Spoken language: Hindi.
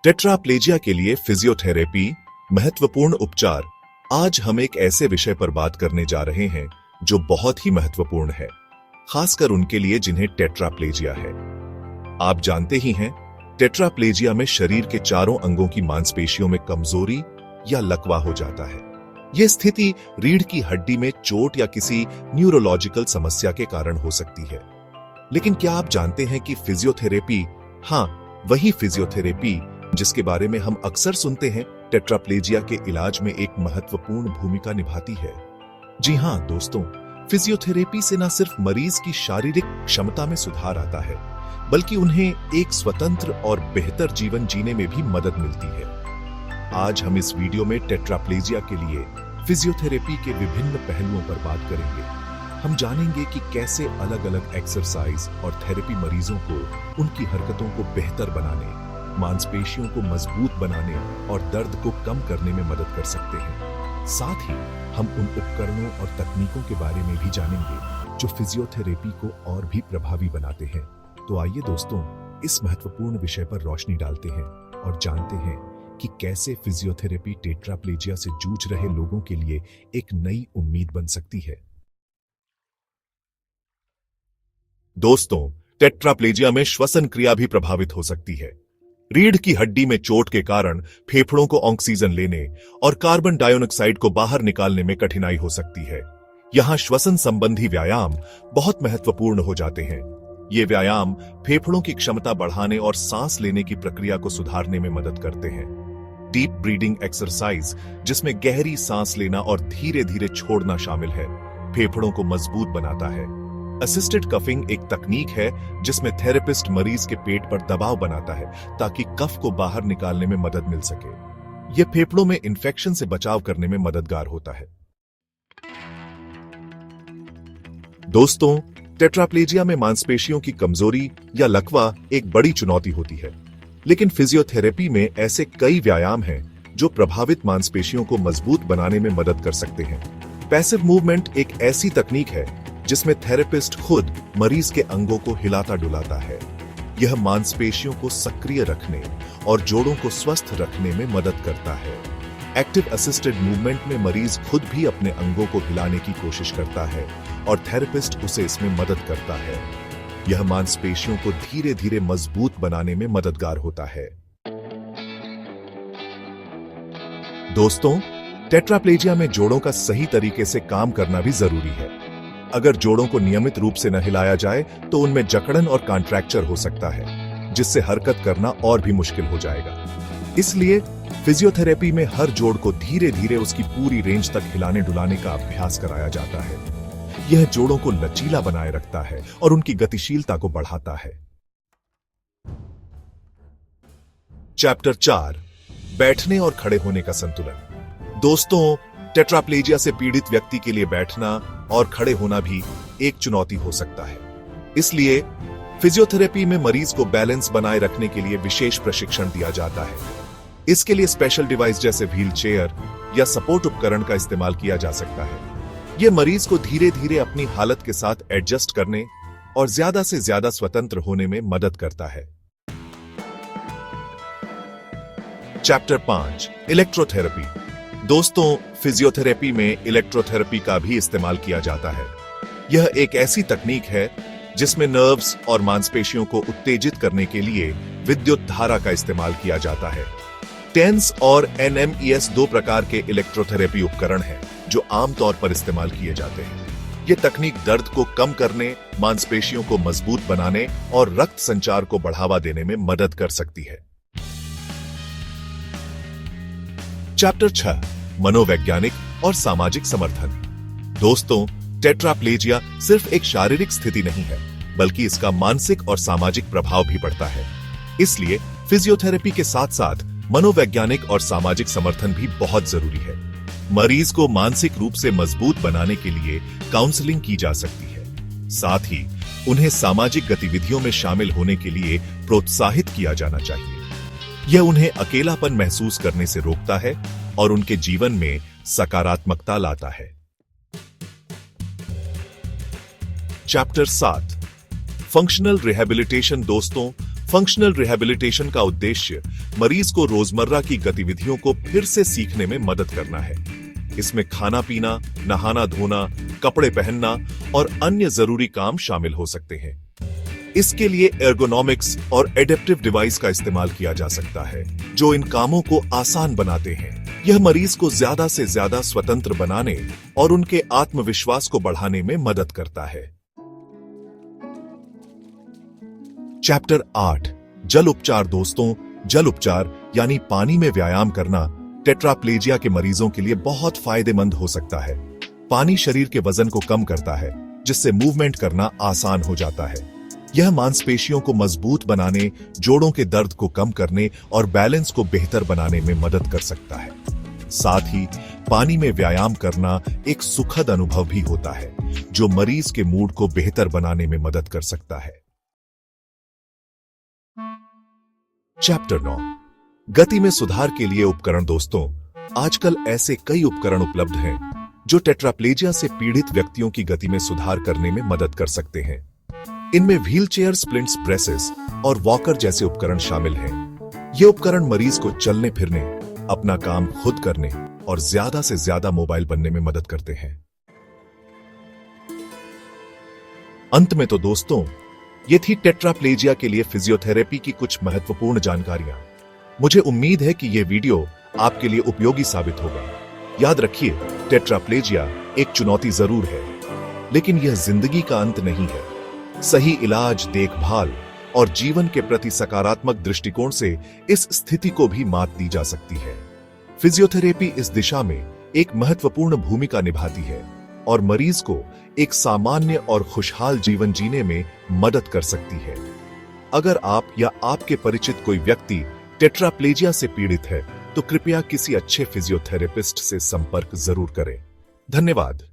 टेट्राप्लेजिया के लिए फिजियोथेरेपी महत्वपूर्ण उपचार। आज हम एक ऐसे विषय पर बात करने जा रहे हैं जो बहुत ही महत्वपूर्ण है, खासकर उनके लिए जिन्हें टेट्राप्लेजिया है। आप जानते ही हैं, टेट्राप्लेजिया में शरीर के चारों अंगों की मांसपेशियों में कमजोरी या लकवा हो जाता है। यह स्थिति रीढ़ की हड्डी में चोट या किसी न्यूरोलॉजिकल समस्या के कारण हो सकती है। लेकिन क्या आप जानते हैं कि फिजियोथेरेपी, हाँ, वही फिजियोथेरेपी जिसके बारे में हम अक्सर सुनते हैं, टेट्राप्लेजिया के इलाज में एक महत्वपूर्ण भूमिका निभाती है। जी हां दोस्तों, फिजियोथेरेपी से न सिर्फ मरीज की शारीरिक क्षमता में सुधार आता है, बल्कि उन्हें एक स्वतंत्र और बेहतर जीवन जीने में भी मदद मिलती है। आज हम इस वीडियो में टेट्राप्लेजिया के लिए फिजियोथेरेपी के विभिन्न पहलुओं पर बात करेंगे। हम जानेंगे कि कैसे अलग अलग एक्सरसाइज और थेरेपी मरीजों को उनकी हरकतों को बेहतर बनाने, मांसपेशियों को मजबूत बनाने और दर्द को कम करने में मदद कर सकते हैं। साथ ही हम उन उपकरणों और तकनीकों के बारे में भी जानेंगे जो फिजियोथेरेपी को और भी प्रभावी बनाते हैं। तो आइए दोस्तों, इस महत्वपूर्ण विषय पर रोशनी डालते हैं और जानते हैं कि कैसे फिजियोथेरेपी टेट्राप्लेजिया से जूझ रहे लोगों के लिए एक नई उम्मीद बन सकती है। दोस्तों, टेट्राप्लेजिया में श्वसन क्रिया भी प्रभावित हो सकती है। रीढ़ की हड्डी में चोट के कारण फेफड़ों को ऑक्सीजन लेने और कार्बन डाइऑक्साइड को बाहर निकालने में कठिनाई हो सकती है। यहां श्वसन संबंधी व्यायाम बहुत महत्वपूर्ण हो जाते हैं। ये व्यायाम फेफड़ों की क्षमता बढ़ाने और सांस लेने की प्रक्रिया को सुधारने में मदद करते हैं। डीप ब्रीदिंग एक्सरसाइज, जिसमें गहरी सांस लेना और धीरे धीरे छोड़ना शामिल है, फेफड़ों को मजबूत बनाता है। असिस्टेड कफिंग एक तकनीक है जिसमें थेरेपिस्ट मरीज के पेट पर दबाव बनाता है ताकि कफ को बाहर निकालने में मदद मिल सके। यह फेफड़ों में इंफेक्शन से बचाव करने में मददगार होता है। दोस्तों, टेट्राप्लेजिया में मांसपेशियों की कमजोरी या लकवा एक बड़ी चुनौती होती है, लेकिन फिजियोथेरेपी में ऐसे कई व्यायाम हैं जो प्रभावित मांसपेशियों को मजबूत बनाने में मदद कर सकते हैं। पैसिव मूवमेंट एक ऐसी तकनीक है जिसमें थेरेपिस्ट खुद मरीज के अंगों को हिलाता डुलाता है। यह मांसपेशियों को सक्रिय रखने और जोड़ों को स्वस्थ रखने में मदद करता है। एक्टिव असिस्टेड मूवमेंट में मरीज खुद भी अपने अंगों को हिलाने की कोशिश करता है और थेरेपिस्ट उसे इसमें मदद करता है। यह मांसपेशियों को धीरे धीरे मजबूत बनाने में मददगार होता है। दोस्तों, टेट्राप्लेजिया में जोड़ों का सही तरीके से काम करना भी जरूरी है। अगर जोड़ों को नियमित रूप से न हिलाया जाए तो उनमें जकड़न और कॉन्ट्रैक्चर हो सकता है, जिससे हरकत करना और भी मुश्किल हो जाएगा। इसलिए फिजियोथेरेपी में हर जोड़ को धीरे धीरे उसकी पूरी रेंज तक हिलाने डुलाने का अभ्यास कराया जाता है। यह जोड़ों को लचीला बनाए रखता है और उनकी गतिशीलता को बढ़ाता है। चैप्टर 4, बैठने और खड़े होने का संतुलन। दोस्तों, टेट्राप्लेजिया से पीड़ित व्यक्ति के लिए बैठना और खड़े होना भी एक चुनौती हो सकता है। इसलिए फिजियोथेरेपी में मरीज को बैलेंस बनाए रखने के लिए विशेष प्रशिक्षण दिया जाता है। इसके लिए स्पेशल डिवाइस जैसे व्हील चेयर या सपोर्ट उपकरण का इस्तेमाल किया जा सकता है। यह मरीज को धीरे धीरे अपनी हालत के साथ एडजस्ट करने और ज्यादा से ज्यादा स्वतंत्र होने में मदद करता है। Chapter 5, electrotherapy. दोस्तों, फिजियोथेरेपी में इलेक्ट्रोथेरेपी का भी इस्तेमाल किया जाता है। यह एक ऐसी तकनीक है जिसमें नर्व्स और मांसपेशियों को उत्तेजित करने के लिए विद्युत धारा का इस्तेमाल किया जाता है। टेंस और NMES 2 प्रकार के इलेक्ट्रोथेरेपी उपकरण हैं जो आमतौर पर इस्तेमाल किए जाते हैं। यह तकनीक दर्द को कम करने, मांसपेशियों को मजबूत बनाने और रक्त संचार को बढ़ावा देने में मदद कर सकती है। चैप्टर 6, मनोवैज्ञानिक और सामाजिक समर्थन। दोस्तों, टेट्राप्लेजिया सिर्फ एक शारीरिक स्थिति नहीं है, बल्कि इसका मानसिक और सामाजिक प्रभाव भी पड़ता है। इसलिए फिजियोथेरेपी के साथ साथ मनोवैज्ञानिक और सामाजिक समर्थन भी बहुत जरूरी है। मरीज को मानसिक रूप से मजबूत बनाने के लिए काउंसलिंग की जा सकती है। साथ ही उन्हें सामाजिक गतिविधियों में शामिल होने के लिए प्रोत्साहित किया जाना चाहिए। यह उन्हें अकेलापन महसूस करने से रोकता है और उनके जीवन में सकारात्मकता लाता है। Chapter 7, functional rehabilitation. दोस्तों, फंक्शनल रिहैबिलिटेशन का उद्देश्य मरीज को रोजमर्रा की गतिविधियों को फिर से सीखने में मदद करना है। इसमें खाना पीना, नहाना धोना, कपड़े पहनना और अन्य जरूरी काम शामिल हो सकते हैं। इसके लिए एर्गोनॉमिक्स और एडेप्टिव डिवाइस का इस्तेमाल किया जा सकता है, जो इन कामों को आसान बनाते हैं। यह मरीज को ज्यादा से ज्यादा स्वतंत्र बनाने और उनके आत्मविश्वास को बढ़ाने में मदद करता है। चैप्टर 8 जल उपचार। दोस्तों, जल उपचार यानी पानी में व्यायाम करना टेट्राप्लेजिया के मरीजों के लिए बहुत फायदेमंद हो सकता है। पानी शरीर के वजन को कम करता है, जिससे मूवमेंट करना आसान हो जाता है। यह मांसपेशियों को मजबूत बनाने, जोड़ों के दर्द को कम करने और बैलेंस को बेहतर बनाने में मदद कर सकता है। साथ ही पानी में व्यायाम करना एक सुखद अनुभव भी होता है, जो मरीज के मूड को बेहतर बनाने में मदद कर सकता है। चैप्टर 9 गति में सुधार के लिए उपकरण। दोस्तों, आजकल ऐसे कई उपकरण उपलब्ध हैं जो टेट्राप्लेजिया से पीड़ित व्यक्तियों की गति में सुधार करने में मदद कर सकते हैं। इनमें व्हीलचेयर, स्प्लिंट्स, ब्रेसेस और वॉकर जैसे उपकरण शामिल हैं। ये उपकरण मरीज को चलने फिरने, अपना काम खुद करने और ज्यादा से ज्यादा मोबाइल बनने में मदद करते हैं। अंत में तो दोस्तों, ये थी टेट्राप्लेजिया के लिए फिजियोथेरेपी की कुछ महत्वपूर्ण जानकारियां। मुझे उम्मीद है कि यह वीडियो आपके लिए उपयोगी साबित होगा। याद रखिए, टेट्राप्लेजिया एक चुनौती जरूर है, लेकिन यह जिंदगी का अंत नहीं है। सही इलाज, देखभाल और जीवन के प्रति सकारात्मक दृष्टिकोण से इस स्थिति को भी मात दी जा सकती है। फिजियोथेरेपी इस दिशा में एक महत्वपूर्ण भूमिका निभाती है और मरीज को एक सामान्य और खुशहाल जीवन जीने में मदद कर सकती है। अगर आप या आपके परिचित कोई व्यक्ति टेट्राप्लेजिया से पीड़ित है, तो कृपया किसी अच्छे फिजियोथेरेपिस्ट से संपर्क जरूर करें। धन्यवाद।